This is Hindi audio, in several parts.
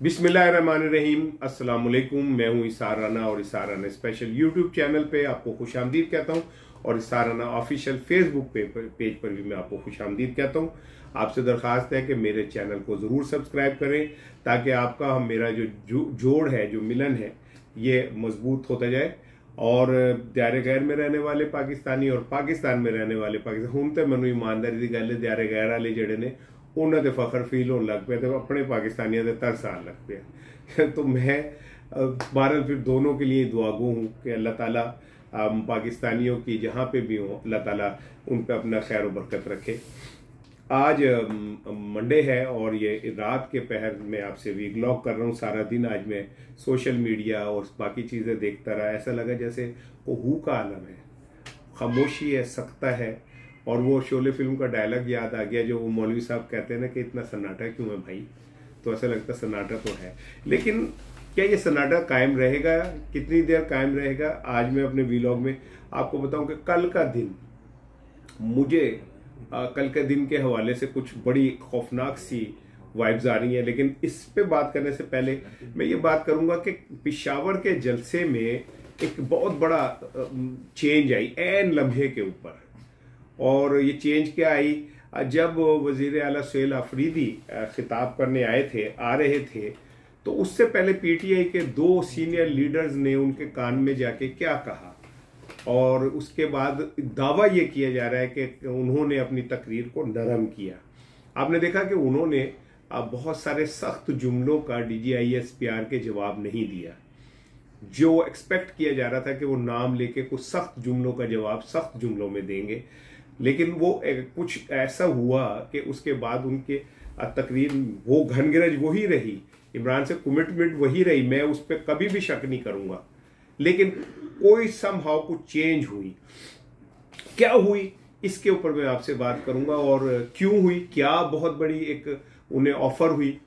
बिस्मिल्लाहिर्रहमानिर्रहीम। अस्सलाम वालेकुम। मैं हूं इसार राना और इसार राना स्पेशल यूट्यूब चैनल पे आपको खुशामदीद कहता हूं और इसार राना ऑफिशियल फेसबुक पेज पर भी मैं आपको खुशामदीद कहता हूं। आपसे दरख्वास्त है कि मेरे चैनल को ज़रूर सब्सक्राइब करें ताकि आपका मेरा जो जोड़ है, जो मिलन है, ये मजबूत होता जाए। और दायरे गैर में रहने वाले पाकिस्तानी और पाकिस्तान में रहने वाले पाकिस्तान हूं तो मैं ईमानदारी की गल है, दायरे गैर वाले जड़े ने उन्होंने तो फखर फील होने लग पे, तो अपने पाकिस्तानियों के तरस आने लग पे। तो मैं बहरहाल फिर दोनों के लिए दुआगो हूँ कि अल्लाह ताला पाकिस्तानियों की जहाँ पे भी हो, अल्लाह ताला उन पे अपना खैर बरकत रखे। आज मंडे है और ये रात के पहर में आपसे वीलॉग कर रहा हूँ। सारा दिन आज मैं सोशल मीडिया और बाकी चीज़ें देखता रहा। ऐसा लगा जैसे वो हू का आलम है, खामोशी है, सख्ता है। और वो शोले फिल्म का डायलॉग याद आ गया जो वो मौलवी साहब कहते हैं ना कि इतना सन्नाटा क्यों है भाई। तो ऐसा लगता है सन्नाटा तो है, लेकिन क्या ये सन्नाटा कायम रहेगा, कितनी देर कायम रहेगा? आज मैं अपने वीलॉग में आपको बताऊं कि कल का दिन मुझे कल के दिन के हवाले से कुछ बड़ी खौफनाक सी वाइब्स आ रही हैं। लेकिन इस पे बात करने से पहले मैं ये बात करूंगा कि पेशावर के जलसे में एक बहुत बड़ा चेंज आई ऐन लम्हे के ऊपर। और ये चेंज क्या आई? जब वजीर आला सुहेल अफरीदी खिताब करने आ रहे थे, तो उससे पहले पीटीआई के दो सीनियर लीडर्स ने उनके कान में जाके क्या कहा, और उसके बाद दावा ये किया जा रहा है कि उन्होंने अपनी तकरीर को नरम किया। आपने देखा कि उन्होंने बहुत सारे सख्त जुमलों का DGISPR के जवाब नहीं दिया। जो एक्सपेक्ट किया जा रहा था कि वो नाम लेके कुछ सख्त जुमलों का जवाब सख्त जुमलों में देंगे, लेकिन वो कुछ ऐसा हुआ कि उसके बाद उनके तकरीर वो घनगरज वही रही, इमरान से कमिटमेंट वही रही, मैं उस पर कभी भी शक नहीं करूंगा। लेकिन कोई समहाउ कुछ चेंज हुई। क्या हुई इसके ऊपर मैं आपसे बात करूंगा, और क्यों हुई, क्या बहुत बड़ी एक उन्हें ऑफर हुई,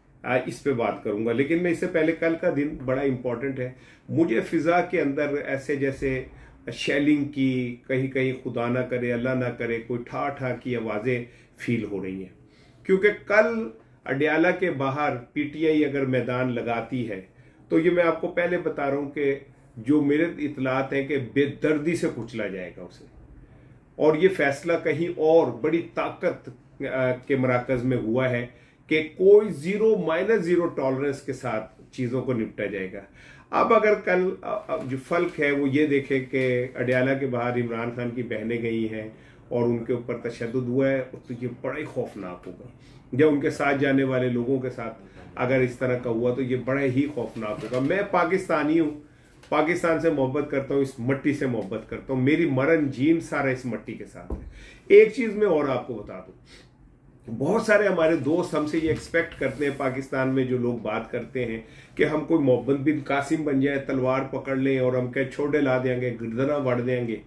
इस पे बात करूंगा। लेकिन मैं इससे पहले कल का दिन बड़ा इंपॉर्टेंट है। मुझे फिजा के अंदर ऐसे जैसे शेलिंग की, कहीं कहीं खुदा ना करे अल्लाह ना करे कोई ठा ठा की आवाजें फील हो रही हैं, क्योंकि कल अडयाला के बाहर पीटीआई अगर मैदान लगाती है तो ये मैं आपको पहले बता रहा हूं कि जो मेरे इतलात हैं कि बेदर्दी से कुचला जाएगा उसे। और ये फैसला कहीं और बड़ी ताकत के मराकज में हुआ है कि कोई -0 टॉलरेंस के साथ चीजों को निपटा जाएगा। अब अगर कल जो फल्क है वो ये देखे कि अडयाला के बाहर इमरान खान की बहनें गई हैं और उनके ऊपर तशद्दुद हुआ है, तो ये बड़ा ही खौफनाक होगा। जब उनके साथ जाने वाले लोगों के साथ अगर इस तरह का हुआ तो ये बड़ा ही खौफनाक होगा। मैं पाकिस्तानी हूँ, पाकिस्तान से मोहब्बत करता हूँ, इस मट्टी से मोहब्बत करता हूँ, मेरी मरण जीन सारा इस मट्टी के साथ है। एक चीज मैं और आपको बता दूं, बहुत सारे हमारे दोस्त हमसे ये एक्सपेक्ट करते हैं, पाकिस्तान में जो लोग बात करते हैं कि हम कोई मोहम्मद बिन कासिम बन जाए, तलवार पकड़ लें और हम क्या छोड़े ला देंगे, गर्दना बढ़ देंगे।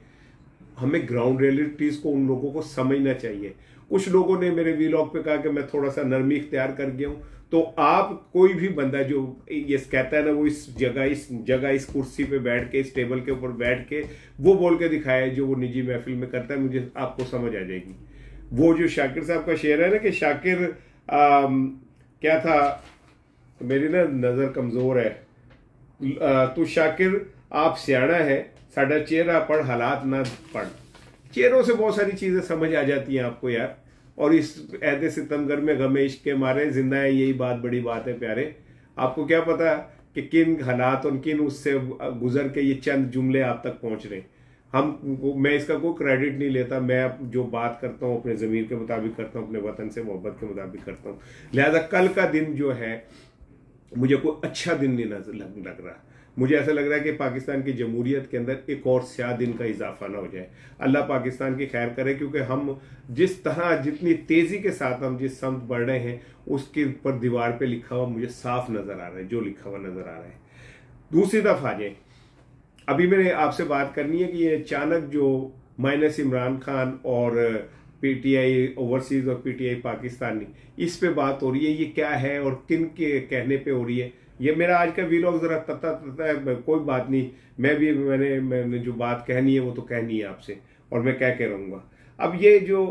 हमें ग्राउंड रियलिटीज को उन लोगों को समझना चाहिए। कुछ लोगों ने मेरे वीलॉग पे कहा कि मैं थोड़ा सा नरमी इख्तियार कर गया हूं, तो आप कोई भी बंदा जो ये कहता है ना, वो इस जगह इस कुर्सी पे बैठ के, इस टेबल के ऊपर बैठ के वो बोल के दिखाए जो वो निजी महफिल में करता है, मुझे आपको समझ आ जाएगी। वो जो शाकिर साहब का शेर है ना कि शाकिर क्या था, मेरी ना नजर कमजोर है, तू शाकिर आप सियाना है, साडा चेहरा पढ़ हालात ना पढ़। चेहरों से बहुत सारी चीजें समझ आ जाती हैं आपको यार। और इस ऐदे सितमगर में गमे इश्क के मारे जिंदा है, यही बात बड़ी बात है प्यारे। आपको क्या पता कि किन हालात और किन उससे गुजर के ये चंद जुमले आप तक पहुंच रहे। मैं इसका कोई क्रेडिट नहीं लेता, मैं जो बात करता हूँ अपने ज़मीर के मुताबिक करता हूँ, अपने वतन से मोहब्बत के मुताबिक करता हूँ। लिहाजा कल का दिन जो है मुझे कोई अच्छा दिन नहीं लग रहा। मुझे ऐसा लग रहा है कि पाकिस्तान की जमहूरियत के अंदर एक और स्याह दिन का इजाफा ना हो जाए। अल्लाह पाकिस्तान की खैर करे, क्योंकि हम जिस तरह, जितनी तेजी के साथ हम जिस समत बढ़ रहे हैं, उसके ऊपर दीवार पे लिखा हुआ मुझे साफ नजर आ रहा है, जो लिखा हुआ नजर आ रहा है। दूसरी तरफ आ जाए, अभी मैंने आपसे बात करनी है कि ये अचानक जो माइनस इमरान खान और पीटीआई ओवरसीज और पीटीआई पाकिस्तानी, इस पे बात हो रही है, ये क्या है और किन के कहने पे हो रही है। ये मेरा आज का वीलॉग जरा तता है, कोई बात नहीं, मैंने जो बात कहनी है वो तो कहनी है आपसे, और मैं कह के रहूंगा। अब ये जो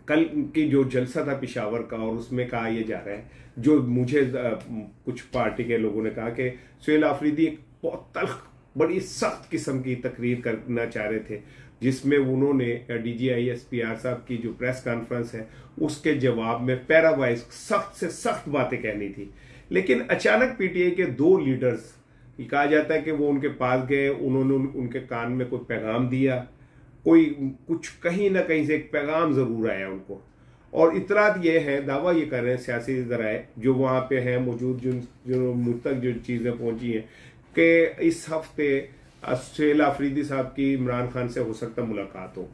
कल की जो जलसा था पिशावर का, और उसमें कहा यह जा रहा है, जो मुझे कुछ पार्टी के लोगों ने कहा कि सुहेल आफरीदी एक बहुत तल्ख बड़ी सख्त किस्म की तकरीर करना चाह रहे थे, जिसमें उन्होंने DGISPR साहब की जो प्रेस कॉन्फ्रेंस है उसके जवाब में पैरावाइज सख्त से सख्त बातें कहनी थी। लेकिन अचानक PTI के 2 लीडर्स, कहा जाता है कि वो उनके पास गए, उन्होंने उनके कान में कोई पैगाम दिया, कोई कुछ कहीं ना कहीं से एक पैगाम जरूर आया उनको। और इतरात ये है, दावा ये कर रहे हैं सियासी ज़राए जो वहाँ पे हैं मौजूद, जो मुझ तक जो चीज़ें पहुँची हैं कि इस हफ्ते सुहेल आफरीदी साहब की इमरान खान से हो सकता मुलाकात हो।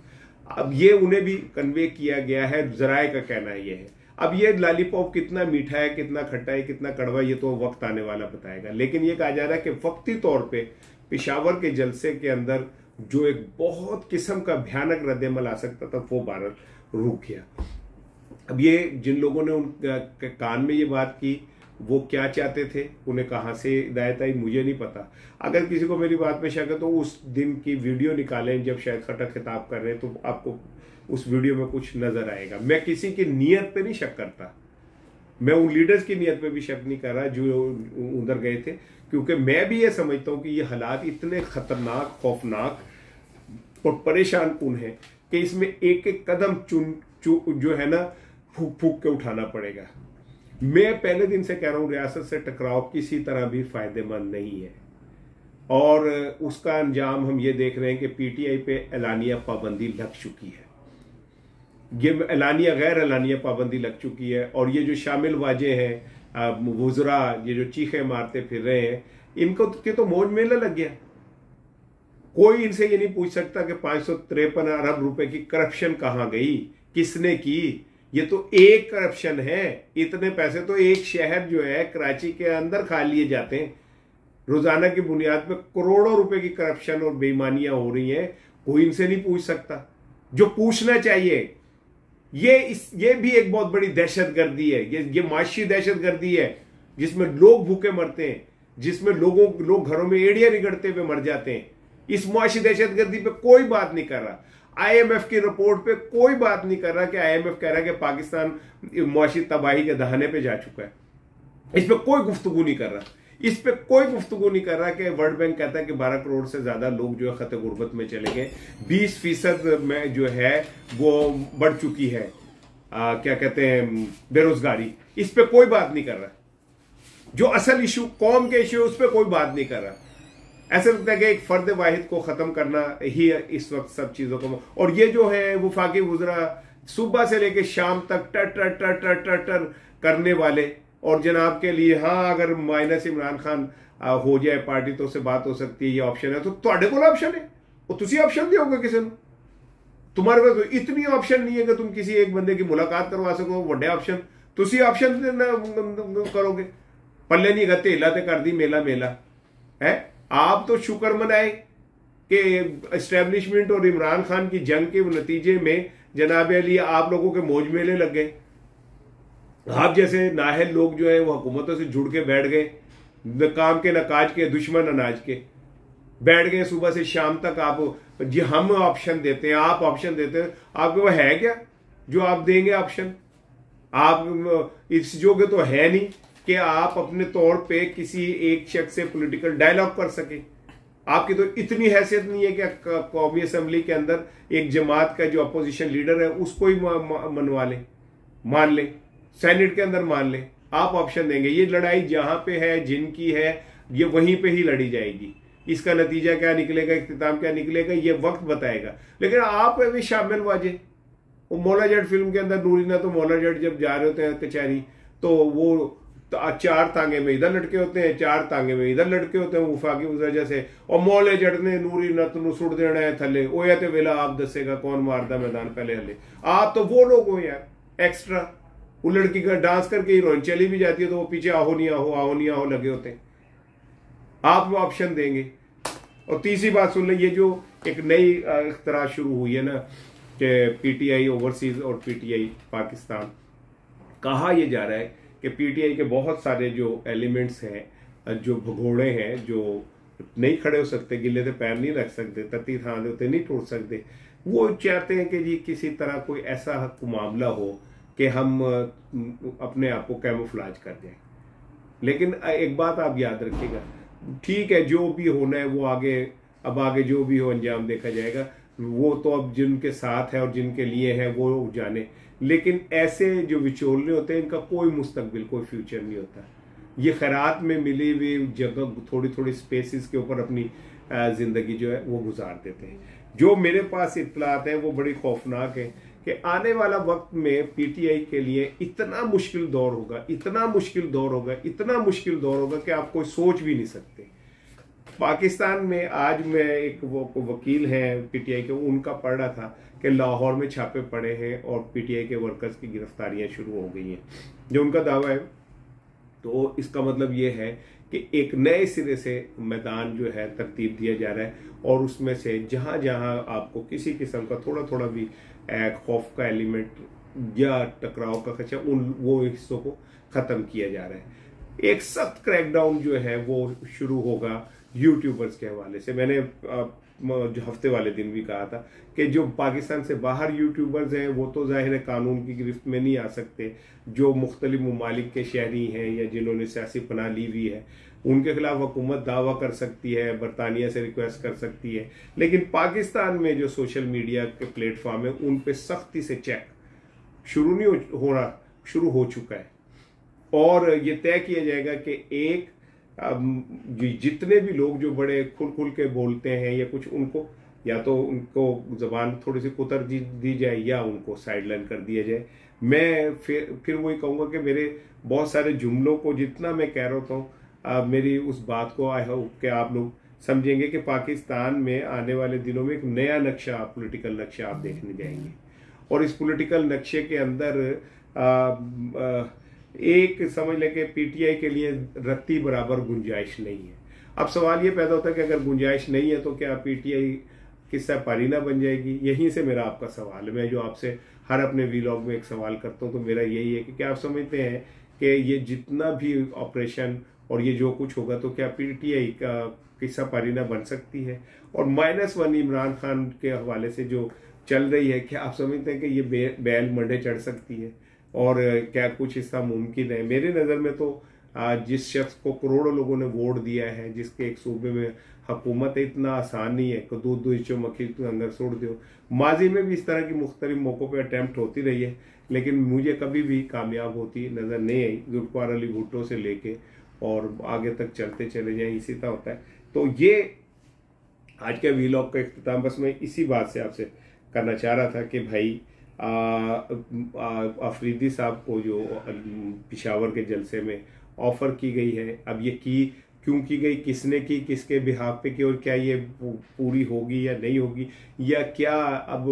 अब ये उन्हें भी कन्वे किया गया है, ज़राए का कहना ये है। अब ये लॉलीपॉप कितना मीठा है, कितना खट्टा है, कितना कड़वा, ये तो वक्त आने वाला बताएगा। लेकिन ये कहा जा रहा है कि वक्ती तौर पे पेशावर के जलसे के अंदर जो एक बहुत किस्म का भयानक रद्देमल आ सकता था वो बहरहाल रुक गया। अब ये जिन लोगों ने उनके कान में ये बात की वो क्या चाहते थे, उन्हें कहाँ से हिदायत आई, मुझे नहीं पता। अगर किसी को मेरी बात में शक है तो उस दिन की वीडियो निकालें जब शायद खट्टक खिताब कर रहे हैं, तो आपको उस वीडियो में कुछ नजर आएगा। मैं किसी की नीयत पे नहीं शक करता, मैं उन लीडर्स की नीयत पे भी शक नहीं कर रहा जो उधर गए थे, क्योंकि मैं भी ये समझता हूं कि ये हालात इतने खतरनाक, खौफनाक और परेशान कुन है कि इसमें एक एक कदम जो है ना फूक फूक के उठाना पड़ेगा। मैं पहले दिन से कह रहा हूं रियासत से टकराव किसी तरह भी फायदेमंद नहीं है, और उसका अंजाम हम ये देख रहे हैं कि PTI पे एलानिया पाबंदी लग चुकी है, ये एलानिया गैर एलानिया पाबंदी लग चुकी है। और ये जो शामिल वाजे हैं वुज़रा, ये जो चीखे मारते फिर रहे हैं, इनको तो मौज मेला लग गया। कोई इनसे ये नहीं पूछ सकता कि 553 अरब रुपए की करप्शन कहां गई, किसने की। ये तो एक करप्शन है, इतने पैसे तो एक शहर जो है कराची के अंदर खा लिए जाते हैं। रोजाना की बुनियाद पे करोड़ों रुपए की करप्शन और बेईमानियां हो रही हैं, कोई इनसे नहीं पूछ सकता। जो पूछना चाहिए ये भी एक बहुत बड़ी दहशतगर्दी है, ये माशी दहशतगर्दी है जिसमें लोग भूखे मरते हैं, जिसमें लोग घरों में एड़ियां निगड़ते हुए मर जाते हैं। इस मुआशी दहशतगर्दी पे कोई बात नहीं कर रहा। IMF की रिपोर्ट पे कोई बात नहीं कर रहा कि IMF कह रहा है कि पाकिस्तान मुआशी तबाही के दहाने पे जा चुका है। इस पे कोई गुफ्तगू नहीं कर रहा, इस पे कोई गुफ्तगू नहीं कर रहा कि वर्ल्ड बैंक कहता है कि 12 करोड़ से ज्यादा लोग जो है खत गुर्बत में चले गए, 20% में जो है वो बढ़ चुकी है क्या कहते हैं बेरोजगारी। इस पे कोई बात नहीं कर रहा। जो असल इशू कौम के इशू है उस पर कोई बात नहीं कर रहा। ऐसा लगता है कि एक फर्द वाहिद को खत्म करना ही इस वक्त सब चीजों को। और ये जो है वफाकी वुज़रा सुबह से लेकर शाम तक टर टर टर टर टर टर करने वाले, और जनाब के लिए हाँ अगर माइनस इमरान खान हो जाए पार्टी तो उससे बात हो सकती है, ये ऑप्शन है। तो ਤੁਹਾਡੇ ਕੋਲ ऑप्शन है, वो तुसी ऑप्शन दियोगे किसी ने? तुम्हारे पास तो इतनी ऑप्शन नहीं है कि तुम किसी एक बंदे की मुलाकात करवा सको। बड़े ऑप्शन तुसी ऑप्शन करोगे, पल्ले नहीं गते हिला ते कर दी मेला मेला है। आप तो शुक्र मनाए कि एस्टेब्लिशमेंट और इमरान खान की जंग के नतीजे में जनाब अली आप लोगों के मौज मेले लग गए। आप जैसे नाहल लोग जो है वो हुकूमतों से जुड़ के बैठ गए, न काम के न काज के, दुश्मन अनाज के बैठ गए सुबह से शाम तक। आप जी हम ऑप्शन देते हैं, आप ऑप्शन देते हैं, आपके वो है क्या जो आप देंगे ऑप्शन? आप इस योग्य तो है नहीं कि आप अपने तौर पे किसी एक शख्स से पॉलिटिकल डायलॉग कर सके। आपकी तो इतनी हैसियत नहीं है कि कौमी असेंबली के अंदर एक जमात का जो अपोजिशन लीडर है उसको ही मनवा ले, मान ले, सेनेट के अंदर मान ले। आप ऑप्शन देंगे? ये लड़ाई जहां पे है, जिनकी है, ये वहीं पे ही लड़ी जाएगी। इसका नतीजा क्या निकलेगा, इख्तिताम क्या निकलेगा, ये वक्त बताएगा। लेकिन आप भी शामिल वाजे, वो मौला जट फिल्म के अंदर नूरीना तो मौला जट जब जा रहे होते हैं कचहरी तो वो 4 तांगे में इधर लटके होते हैं, 4 तांगे में इधर लटके होते हैं वफाकी वज़रा जैसे, और मौले जट ने नूरी नत नु सुट देना है थले। ओ या ते वेला आप दसेगा कौन मारदा मैदान पहले हले। आप तो वो लोग हो यार एक्स्ट्रा। वो लड़की का डांस करके हीरोइन चली भी जाती है तो वो पीछे आहो नहीं आहो, आहो नहीं आहो लगे होते हैं। आप वो ऑप्शन देंगे। और तीसरी बात सुन लें, ये जो एक नई इख्तरा शुरू हुई है ना कि PTI ओवरसीज और PTI पाकिस्तान, कहा यह जा रहा है कि PTI के बहुत सारे जो एलिमेंट्स हैं, जो भगोड़े हैं, जो नहीं खड़े हो सकते, गिले से पैर नहीं रख सकते, तत्ती थान होते नहीं टूट सकते, वो चाहते हैं कि जी किसी तरह कोई ऐसा मामला हो कि हम अपने आप को कैमोफ्लाज कर दें। लेकिन एक बात आप याद रखिएगा, ठीक है जो भी होना है वो आगे जो भी हो अंजाम देखा जाएगा, वो तो अब जिनके साथ है और जिनके लिए है वो जाने। लेकिन ऐसे जो विचोलने होते हैं इनका कोई मुस्तकबिल, कोई फ्यूचर नहीं होता। ये खैरात में मिली हुई जगह थोड़ी थोड़ी स्पेसिस के ऊपर अपनी जिंदगी जो है वो गुजार देते हैं। जो मेरे पास इत्तलात हैं वो बड़ी खौफनाक है कि आने वाला वक्त में पीटीआई के लिए इतना मुश्किल दौर होगा, इतना मुश्किल दौर होगा, इतना मुश्किल दौर होगा कि आप कोई सोच भी नहीं सकते। पाकिस्तान में आज मैं एक वो वकील हैं पीटीआई के, उनका पढ़ रहा था कि लाहौर में छापे पड़े हैं और पीटीआई के वर्कर्स की गिरफ्तारियां शुरू हो गई हैं। जो उनका दावा है तो इसका मतलब ये है कि एक नए सिरे से मैदान जो है तरतीब दिया जा रहा है और उसमें से जहां जहां आपको किसी किस्म का थोड़ा थोड़ा भी खौफ का एलिमेंट या टकराव का खदशा, उन वो हिस्सों को खत्म किया जा रहा है। एक सख्त क्रैकडाउन जो है वो शुरू होगा यूट्यूबर्स के हवाले से। मैंने जो हफ्ते वाले दिन भी कहा था कि जो पाकिस्तान से बाहर यूट्यूबर्स हैं वो तो जाहिर है कानून की गिरफ्त में नहीं आ सकते। जो मुख्तलिफ ममालिक के शहरी हैं या जिन्होंने सियासी पनाह ली हुई है उनके खिलाफ हुकूमत दावा कर सकती है, बरतानिया से रिक्वेस्ट कर सकती है। लेकिन पाकिस्तान में जो सोशल मीडिया के प्लेटफॉर्म है उन पे सख्ती से चेक शुरू नहीं हो रहा, शुरू हो चुका है। और ये तय किया जाएगा कि एक जितने भी लोग जो बड़े खुल खुल के बोलते हैं या कुछ, उनको या तो उनको जबान थोड़ी सी कुतर दी जाए या उनको साइडलाइन कर दिया जाए। मैं फिर वही कहूँगा कि मेरे बहुत सारे जुमलों को जितना मैं कह रहा हूँ, मेरी उस बात को आई होप कि आप लोग समझेंगे कि पाकिस्तान में आने वाले दिनों में एक नया नक्शा, पॉलिटिकल नक्शा आप देखने जाएंगे। और इस पॉलिटिकल नक्शे के अंदर एक समझ लें कि पीटीआई के लिए रत्ती बराबर गुंजाइश नहीं है। अब सवाल ये पैदा होता है कि अगर गुंजाइश नहीं है तो क्या पीटीआई किस्सा पारीना बन जाएगी? यहीं से मेरा आपका सवाल है। मैं जो आपसे हर अपने वीलॉग में एक सवाल करता हूं तो मेरा यही है कि क्या आप समझते हैं कि ये जितना भी ऑपरेशन और ये जो कुछ होगा तो क्या पीटीआई का किस्सा पारीना बन सकती है? और -1 इमरान खान के हवाले से जो चल रही है, क्या आप समझते हैं कि ये बैल मंडे चढ़ सकती है और क्या कुछ हिस्सा मुमकिन है? मेरे नज़र में तो जिस शख्स को करोड़ों लोगों ने वोट दिया है, जिसके एक सूबे में हुकूमत इतना आसान नहीं है कि दूध दूध मक्खी तो अंदर छोड़ दो। माजी में भी इस तरह की मुख्तलिफ मौक़ों पर अटैम्प्ट होती रही है लेकिन मुझे कभी भी कामयाब होती नज़र नहीं आई। जुल्फ़ार अली भुट्टो से लेके और आगे तक चलते चले जाएं, इसी तरह होता है। तो ये आज के वीलॉग का इख्तिताम बस मैं इसी बात से आपसे करना चाह रहा था कि भाई अफरीदी साहब को जो पिशावर के जलसे में ऑफर की गई है, अब ये क्यों की गई, किसने की, किसके बिहाफ पे की और क्या ये पूरी होगी या नहीं होगी, या क्या अब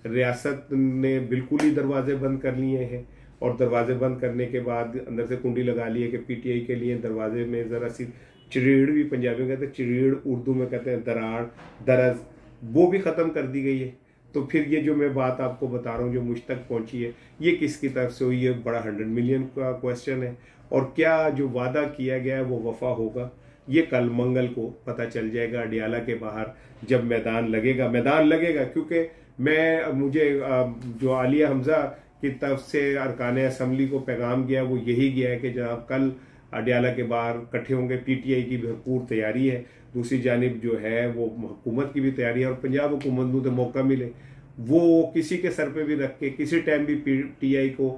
रियासत ने बिल्कुल ही दरवाजे बंद कर लिए हैं और दरवाजे बंद करने के बाद अंदर से कुंडी लगा ली है कि पीटीआई के लिए दरवाजे में जरा सी चिड़ीड़ भी पंजाबी में कहते हैं, चिड़ीड़ उर्दू में कहते हैं दराड़, दरज, वो भी ख़त्म कर दी गई है। तो फिर ये जो मैं बात आपको बता रहा हूँ जो मुझ तक पहुंची है, ये किसकी तरफ से हुई है? बड़ा 100 मिलियन का क्वेश्चन है। और क्या जो वादा किया गया है वो वफा होगा? ये कल मंगल को पता चल जाएगा अडियाला के बाहर जब मैदान लगेगा। क्योंकि मुझे जो आलिया हमजा की तरफ से अरकान असम्बली को पैगाम गया वो यही गया है कि जनाब कल अडियाला के बाहर इकट्ठे होंगे। पीटीआई की भरपूर तैयारी है, दूसरी जानिब जो है वो हुकूमत की भी तैयारी है और पंजाब हुकूमत को तो मौका मिले वो किसी के सर पे भी रख के किसी टाइम भी पीटीआई को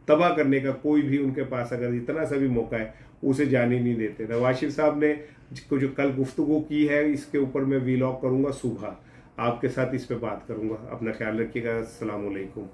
तबाह करने का कोई भी उनके पास अगर इतना सा भी मौका है उसे जाने नहीं देते। नवाज शरीफ साहब ने जो कल गुफ्तगू की है इसके ऊपर मैं वीलॉग करूंगा, सुबह आपके साथ इस पे बात करूंगा। अपना ख्याल रखिएगा। अस्सलाम वालेकुम।